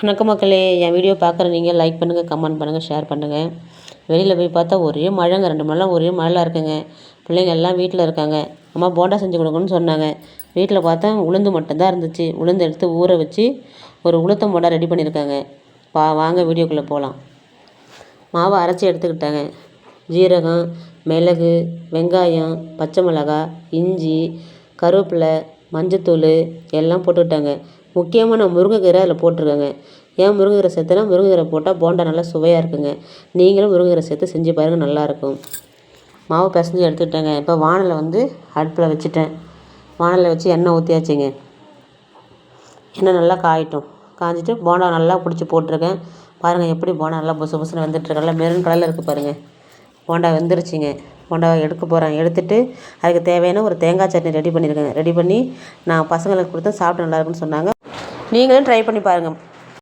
வணக்கம் மக்களே, என் வீடியோ பார்க்குற நீங்கள் லைக் பண்ணுங்கள், கமெண்ட் பண்ணுங்கள், ஷேர் பண்ணுங்கள். வெளியில் போய் பார்த்தா ஒரே மழைங்க, 2 மழைலாம் ஒரே மழைலாம் இருக்குங்க. பிள்ளைங்க எல்லாம் வீட்டில் இருக்காங்க. அம்மா போண்டா செஞ்சு கொடுக்கணும்னு சொன்னாங்க. வீட்டில் பார்த்தா உளுந்து மட்டும்தான் இருந்துச்சு. உளுந்து எடுத்து ஊற வச்சு ஒரு உளுத்தம் போண்டா ரெடி பண்ணியிருக்காங்க. வாங்க வீடியோக்குள்ளே போகலாம். மாவை அரைச்சி எடுத்துக்கிட்டாங்க. ஜீரகம், மிளகு, வெங்காயம், பச்சை மிளகாய், இஞ்சி, கருவேப்பிலை, மஞ்சத்தூள் எல்லாம் போட்டுக்கிட்டாங்க. முக்கியமாக நான் முருங்கைக்கீரை அதில் போட்டிருக்கேங்க. ஏன் முருங்கைக்கீரை சேர்த்துனா, முருங்கைக்கீரை போட்டால் போண்டா நல்லா சுவையாக இருக்குங்க. நீங்களும் முருங்கைக்கீரை சேர்த்து செஞ்சு பாருங்கள், நல்லாயிருக்கும். மாவு பிசைஞ்சு எடுத்துக்கிட்டேங்க. இப்போ வானலை அடுப்பில் வச்சுட்டேன். வானலில் வச்சு எண்ணெய் ஊற்றியாச்சுங்க. எண்ணெய் நல்லா காயட்டும். காஞ்சிட்டு போண்டா நல்லா பிடிச்சி போட்டிருக்கேன். பாருங்கள் எப்படி போண்டா நல்லா புசு புசுன்னு வந்துட்டுருக்கு. நல்லா மெரூன் கலரில் இருக்குது பாருங்கள். போண்டா வெந்துருச்சுங்க. போண்டாவை எடுக்க போகிறேன். எடுத்துகிட்டு அதுக்கு தேவையான ஒரு தேங்காய் சட்னி ரெடி பண்ணியிருக்கேன். ரெடி பண்ணி நான் பசங்களுக்கு கொடுத்தேன். சாப்பிட்டு நல்லாயிருக்குன்னு சொன்னாங்க. நீங்களும் ட்ரை பண்ணி பாருங்கள்.